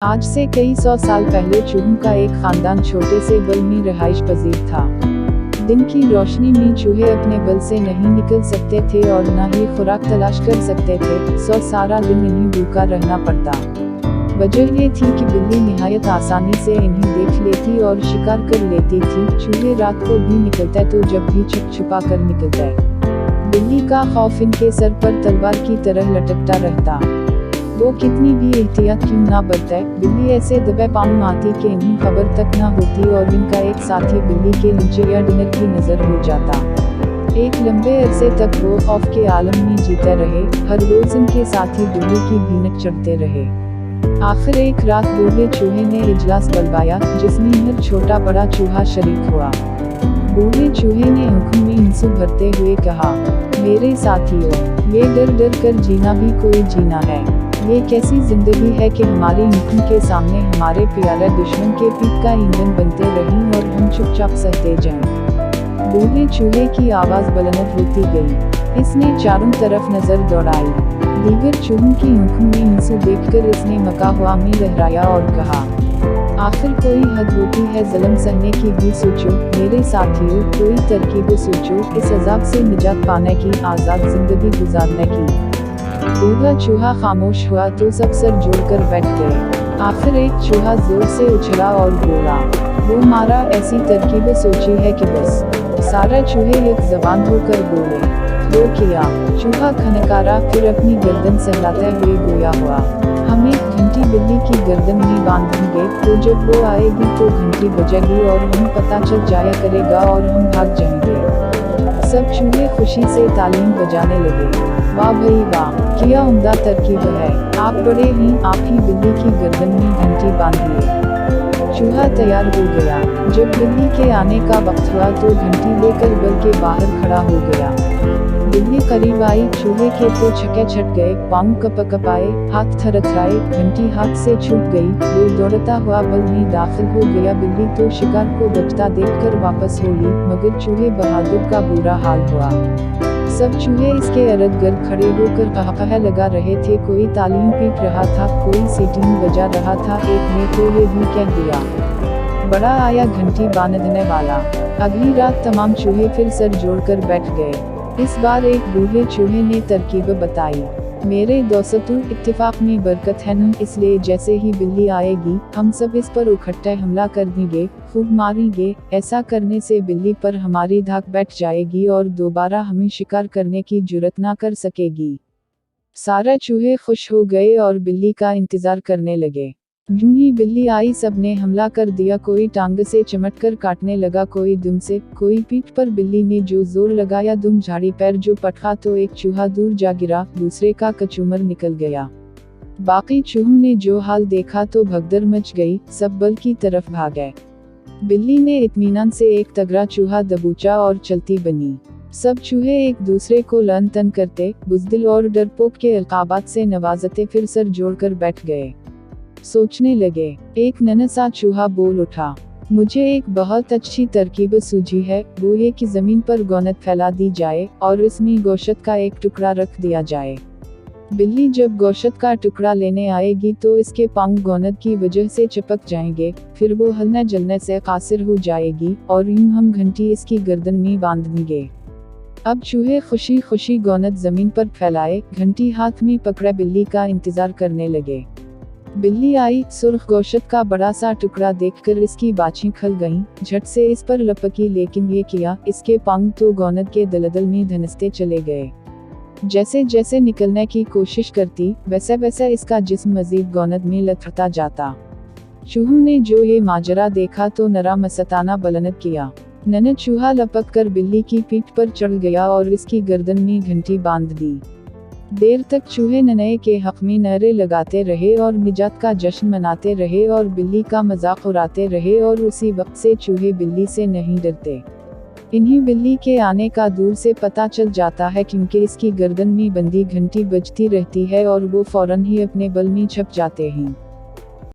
आज से कई सौ साल पहले चूहों का एक खानदान छोटे से बल में रहाइश पजीर था। दिन की रोशनी में चूहे अपने बल से नहीं निकल सकते थे और न ही खुराक तलाश कर सकते थे, सो सारा दिन इन्हें भूखा रहना पड़ता। वजह ये थी कि बिल्ली निहायत आसानी से इन्हें देख लेती और शिकार कर लेती थी। चूहे रात को भी निकलते तो जब भी छुप छुपा कर निकलते। बिल्ली का खौफ इनके सर पर तलवार की तरह लटकता रहता। वो कितनी भी एहतियात क्यों ना बरते, बिल्ली ऐसे दबे पाँव आती कि इन्हें खबर तक ना होती और इनका एक साथी बिल्ली के नीचे या डिनर की नजर हो जाता। एक लंबे अरसे तक वो खौफ के आलम में जीते रहे। हर रोज इनके साथी बिल्ली की भीनक चढ़ते रहे। आखिर एक रात बूढ़े चूहे ने इजलास बुलवाया, जिसमें हर छोटा बड़ा चूहा शरीक हुआ। बूढ़े चूहे ने आंखों में आंसू भरते हुए कहा, मेरे साथियों, ये डर डर कर जीना भी कोई जीना है। ये कैसी जिंदगी है कि हमारी आंखों के सामने हमारे प्यारे दुश्मन के पीठ का ईंधन बनते रहें और हम चुपचाप सहते जाएं। बूढ़े चूहे की आवाज बुलंद होती गई। इसने चारों तरफ नजर दौड़ाई। दीगर चूहों की आंखों में आंसू देखकर इसने मका हुआ में लहराया और कहा, आखिर कोई हद होती है जुल्म सहने की भी। सोचो मेरे साथियों, कोई तरकीब सोचो इस अजाब से निजात पाने की, आजाद जिंदगी गुजारने की। बूढ़ा चूहा खामोश हुआ तो सब सर जोड़कर बैठ गए। आखिर एक चूहा जोर से उछला और बोला, वो मारा ऐसी तरकीब सोची है कि बस। सारे चूहे एक जबान होकर बोले, वो किया। चूहा खनकारा, फिर अपनी गर्दन सहलाते हुए गोया हुआ, हम एक घंटी बिल्ली की गर्दन में बांधेंगे, तो जब वो आएगी तो घंटी बजेगी और हमें पता चल जाया करेगा और हम भाग जाएंगे। सब चूहे खुशी से तालीम बजाने लगे। वाह भाई वाह, क्या उम्दा तरकीब है, आप बड़े ही, आप ही बिल्ली की गर्दन में घंटी बांधिए। चूहा तैयार हो गया। जब बिल्ली के आने का वक्त हुआ तो घंटी लेकर बल के बाहर खड़ा हो गया। बिल्ली करीब आई, चूहे के तो छक्के छट गए, पाँव कपकपाए, हाथ थरथराए, घंटी हाथ से छूट गई। वो दौड़ता हुआ बल में दाखिल हो गया। बिल्ली तो शिकार को बचता देखकर वापस हो ली, मगर चूहे बहादुर का बुरा हाल हुआ। सब चूहे इसके इर्द गिर्द खड़े होकर कहा लगा रहे थे। कोई तालियां पीट रहा था, कोई सीटियां बजा रहा था। एक ने तो ये भी कह दिया, बड़ा आया घंटी बांधने वाला। अगली रात तमाम चूहे फिर सर जोड़कर बैठ गए। इस बार एक बूढ़े चूहे ने तरकीब बताई, मेरे दोस्तों, इत्तेफाक में बरकत है न, इसलिए जैसे ही बिल्ली आएगी हम सब इस पर इकट्ठे हमला कर देंगे, खूब मारेंगे। ऐसा करने से बिल्ली पर हमारी धाक बैठ जाएगी और दोबारा हमें शिकार करने की जुर्रत ना कर सकेगी। सारे चूहे खुश हो गए और बिल्ली का इंतजार करने लगे। यूं ही बिल्ली आई, सबने हमला कर दिया। कोई टांग से चमटकर काटने लगा, कोई दुम से, कोई पीठ पर। बिल्ली ने जो जोर लगाया, दुम झाड़ी, पैर जो पटका तो एक चूहा दूर जा गिरा, दूसरे का कचूमर निकल गया। बाकी चूहों ने जो हाल देखा तो भगदड़ मच गई, सब बल की तरफ भागे। बिल्ली ने इत्मीनान से एक तगड़ा चूहा दबोचा और चलती बनी। सब चूहे एक दूसरे को लन तन करते, बुज़दिल और डरपोक के अलकाबात से नवाजते, फिर सर जोड़कर बैठ गए। सोचने लगे। एक नन्हा सा चूहा बोल उठा, मुझे एक बहुत अच्छी तरकीब सूझी है। वो ये कि जमीन पर गोनद फैला दी जाए और इसमें गोश्त का एक टुकड़ा रख दिया जाए। बिल्ली जब गोश्त का टुकड़ा लेने आएगी तो इसके पांव गोनद की वजह से चिपक जाएंगे, फिर वो हलने जलने से कासिर हो जाएगी और यूं हम घंटी इसकी गर्दन में बांध देंगे। अब चूहे खुशी खुशी गोनद जमीन पर फैलाए, घंटी हाथ में पकड़े बिल्ली का इंतजार करने लगे। बिल्ली आई, सुर्ख गोश्त का बड़ा सा टुकड़ा देखकर इसकी बाछें खल गईं, झट से इस पर लपकी, लेकिन ये किया, इसके पांव तो गोनद के दलदल में धंसते चले गए। जैसे जैसे निकलने की कोशिश करती, वैसे वैसे इसका जिस्म मजीद गोनद में लथड़ता जाता। चूहों ने जो ये माजरा देखा तो नरा मस्ताना बुलंद किया। नन्हा चूहा लपक कर बिल्ली की पीठ पर चढ़ गया और इसकी गर्दन में घंटी बांध दी। देर तक चूहे नन्हे के हक में नारे लगाते रहे और निजात का जश्न मनाते रहे और बिल्ली का मजाक उड़ाते रहे, और उसी वक्त से चूहे बिल्ली से नहीं डरते। इन्हीं बिल्ली के आने का दूर से पता चल जाता है, क्योंकि इसकी गर्दन में बंदी घंटी बजती रहती है और वो फौरन ही अपने बल में छप जाते हैं।